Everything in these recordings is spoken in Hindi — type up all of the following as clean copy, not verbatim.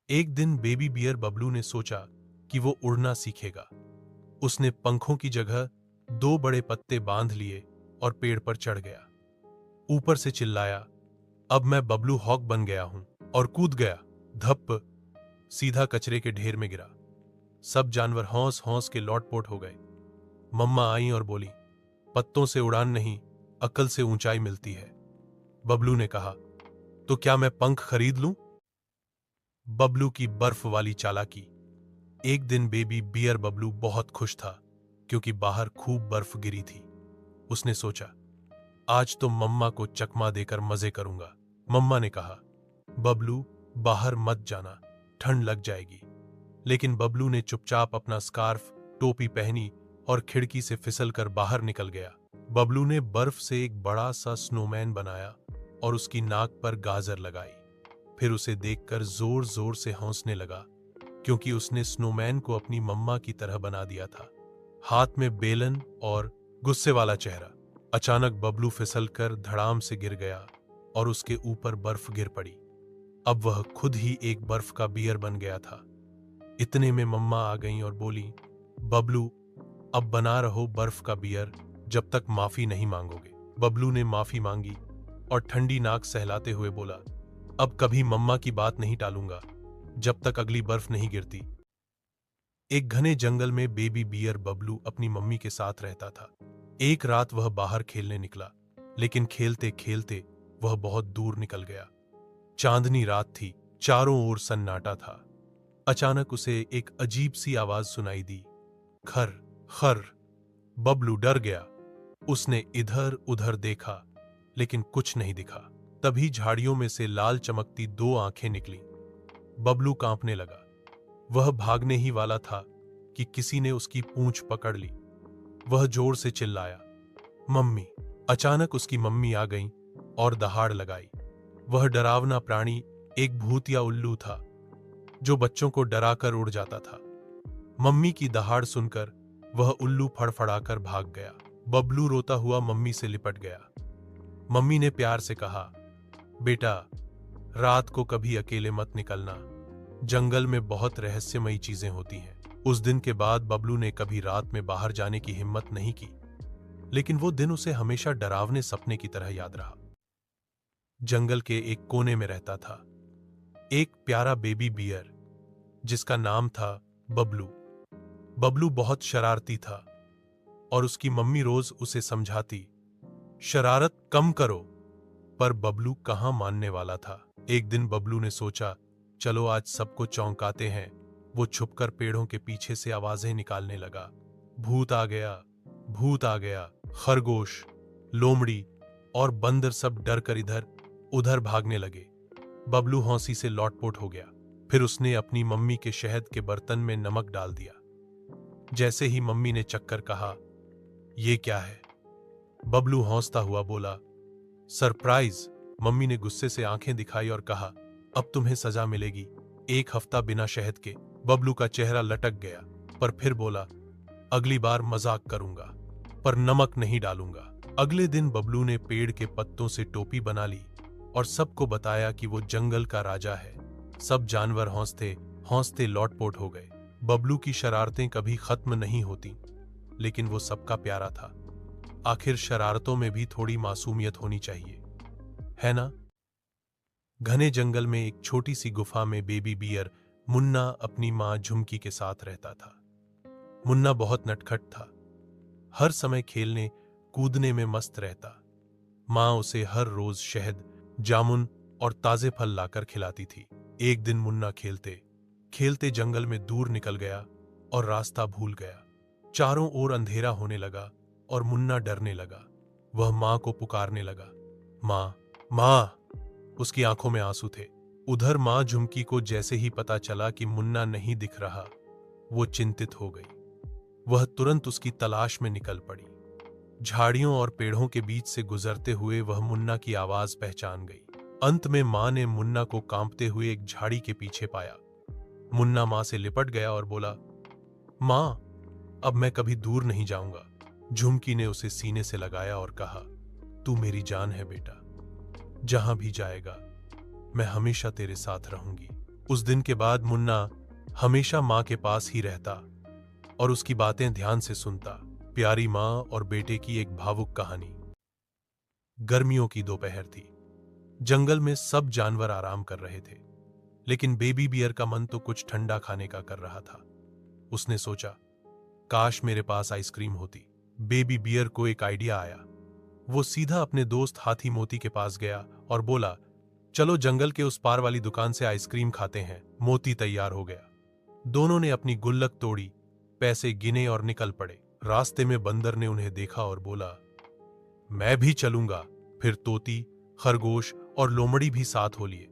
एक दिन बेबी बियर बबलू ने सोचा कि वो उड़ना सीखेगा। उसने पंखों की जगह दो बड़े पत्ते बांध लिए और पेड़ पर चढ़ गया। ऊपर से चिल्लाया, अब मैं बबलू हॉक बन गया हूं, और कूद गया। धप, सीधा कचरे के ढेर में गिरा। सब जानवर हौंस हौंस के लौटपोट हो गए। मम्मा आई और बोली, पत्तों से उड़ान नहीं, अक्ल से ऊंचाई मिलती है। बबलू ने कहा, तो क्या मैं पंख खरीद लूं? बबलू की बर्फ वाली चालाकी। एक दिन बेबी बियर बबलू बहुत खुश था क्योंकि बाहर खूब बर्फ गिरी थी। उसने सोचा, आज तो मम्मा को चकमा देकर मजे करूंगा। मम्मा ने कहा, बबलू बाहर मत जाना, ठंड लग जाएगी। लेकिन बबलू ने चुपचाप अपना स्कार्फ टोपी पहनी और खिड़की से फिसल कर बाहर निकल गया। बबलू ने बर्फ से एक बड़ा सा स्नोमैन बनाया और उसकी नाक पर गाजर लगाई। फिर उसे देखकर जोर जोर से हंसने लगा क्योंकि उसने स्नोमैन को अपनी मम्मा की तरह बना दिया था। हाथ में बेलन और गुस्से वाला चेहरा। अचानक बबलू फिसलकर धड़ाम से गिर गया और उसके ऊपर बर्फ गिर पड़ी। अब वह खुद ही एक बर्फ का बियर बन गया था। इतने में मम्मा आ गईं और बोली, बबलू अब बना रहो बर्फ का बियर जब तक माफी नहीं मांगोगे। बबलू ने माफी मांगी और ठंडी नाक सहलाते हुए बोला, अब कभी मम्मा की बात नहीं टालूंगा जब तक अगली बर्फ नहीं गिरती। एक घने जंगल में बेबी बियर बबलू अपनी मम्मी के साथ रहता था। एक रात वह बाहर खेलने निकला, लेकिन खेलते खेलते वह बहुत दूर निकल गया। चांदनी रात थी, चारों ओर सन्नाटा था। अचानक उसे एक अजीब सी आवाज सुनाई दी, खर खर। बबलू डर गया। उसने इधर उधर देखा, लेकिन कुछ नहीं दिखा। तभी झाड़ियों में से लाल चमकती दो आंखें निकली। बबलू कांपने लगा। वह भागने ही वाला था कि किसी ने उसकी पूंछ पकड़ ली। वह जोर से चिल्लाया, मम्मी। अचानक उसकी मम्मी आ गईं और दहाड़ लगाई। वह डरावना प्राणी एक भूत या उल्लू था जो बच्चों को डराकर उड़ जाता था। मम्मी की दहाड़ सुनकर वह उल्लू फड़फड़ाकर भाग गया। बबलू रोता हुआ मम्मी से लिपट गया। मम्मी ने प्यार से कहा, बेटा, रात को कभी अकेले मत निकलना, जंगल में बहुत रहस्यमयी चीजें होती हैं। उस दिन के बाद बबलू ने कभी रात में बाहर जाने की हिम्मत नहीं की, लेकिन वो दिन उसे हमेशा डरावने सपने की तरह याद रहा। जंगल के एक कोने में रहता था एक प्यारा बेबी बियर जिसका नाम था बबलू। बबलू बहुत शरारती था और उसकी मम्मी रोज उसे समझाती, शरारत कम करो, पर बबलू कहां मानने वाला था। एक दिन बबलू ने सोचा, चलो आज सबको चौंकाते हैं। वो छुपकर पेड़ों के पीछे से आवाजें निकालने लगा, भूत आ गया, भूत आ गया। खरगोश, लोमड़ी और बंदर सब डर कर इधर उधर भागने लगे। बबलू हौंसी से लौटपोट हो गया। फिर उसने अपनी मम्मी के शहद के बर्तन में नमक डाल दिया। जैसे ही मम्मी ने चक्कर कहा, ये क्या है? बबलू हौंसता हुआ बोला, सरप्राइज। मम्मी ने गुस्से से आंखें दिखाई और कहा, अब तुम्हें सजा मिलेगी, 1 हफ्ता बिना शहद के। बबलू का चेहरा लटक गया, पर फिर बोला, अगली बार मजाक करूंगा, पर नमक नहीं डालूंगा। अगले दिन बबलू ने पेड़ के पत्तों से टोपी बना ली और सबको बताया कि वो जंगल का राजा है। सब जानवर हौंसते हौंसते लौटपोट हो गए। बबलू की शरारतें कभी खत्म नहीं होती, लेकिन वो सबका प्यारा था। आखिर शरारतों में भी थोड़ी मासूमियत होनी चाहिए, है ना? घने जंगल में एक छोटी सी गुफा में बेबी बियर मुन्ना अपनी मां झुमकी के साथ रहता था। मुन्ना बहुत नटखट था, हर समय खेलने कूदने में मस्त रहता। मां उसे हर रोज शहद, जामुन और ताजे फल लाकर खिलाती थी। एक दिन मुन्ना खेलते खेलते जंगल में दूर निकल गया और रास्ता भूल गया। चारों ओर अंधेरा होने लगा और मुन्ना डरने लगा। वह मां को पुकारने लगा, मां, मां। उसकी आंखों में आंसू थे। उधर मां झुमकी को जैसे ही पता चला कि मुन्ना नहीं दिख रहा, वो चिंतित हो गई। वह तुरंत उसकी तलाश में निकल पड़ी। झाड़ियों और पेड़ों के बीच से गुजरते हुए वह मुन्ना की आवाज पहचान गई। अंत में मां ने मुन्ना को कांपते हुए एक झाड़ी के पीछे पाया। मुन्ना मां से लिपट गया और बोला, मां, अब मैं कभी दूर नहीं जाऊंगा। झुमकी ने उसे सीने से लगाया और कहा, तू मेरी जान है बेटा, जहां भी जाएगा मैं हमेशा तेरे साथ रहूंगी। उस दिन के बाद मुन्ना हमेशा माँ के पास ही रहता और उसकी बातें ध्यान से सुनता। प्यारी माँ और बेटे की एक भावुक कहानी। गर्मियों की दोपहर थी। जंगल में सब जानवर आराम कर रहे थे, लेकिन बेबी बियर का मन तो कुछ ठंडा खाने का कर रहा था। उसने सोचा, काश मेरे पास आइसक्रीम होती। बेबी बियर को एक आइडिया आया। वो सीधा अपने दोस्त हाथी मोती के पास गया और बोला, चलो जंगल के उस पार वाली दुकान से आइसक्रीम खाते हैं। मोती तैयार हो गया। दोनों ने अपनी गुल्लक तोड़ी, पैसे गिने और निकल पड़े। रास्ते में बंदर ने उन्हें देखा और बोला, मैं भी चलूंगा। फिर तोती, खरगोश और लोमड़ी भी साथ हो लिए।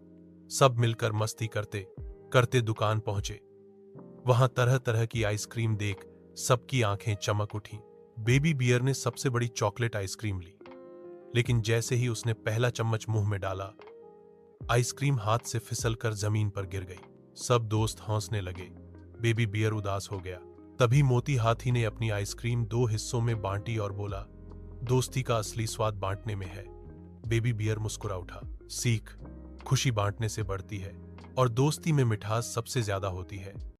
सब मिलकर मस्ती करते करते दुकान पहुंचे। वहां तरह तरह की आइसक्रीम देख सबकी आंखें चमक उठीं। बेबी बियर ने सबसे बड़ी चॉकलेट आइसक्रीम ली, लेकिन जैसे ही उसने पहला चम्मच मुंह में डाला, आइसक्रीम हाथ से फिसलकर जमीन पर गिर गई। सब दोस्त हंसने लगे। बेबी बियर उदास हो गया। तभी मोती हाथी ने अपनी आइसक्रीम 2 हिस्सों में बांटी और बोला, दोस्ती का असली स्वाद बांटने में है। बेबी बियर मुस्कुरा उठा। सीख, खुशी बांटने से बढ़ती है और दोस्ती में मिठास सबसे ज्यादा होती है।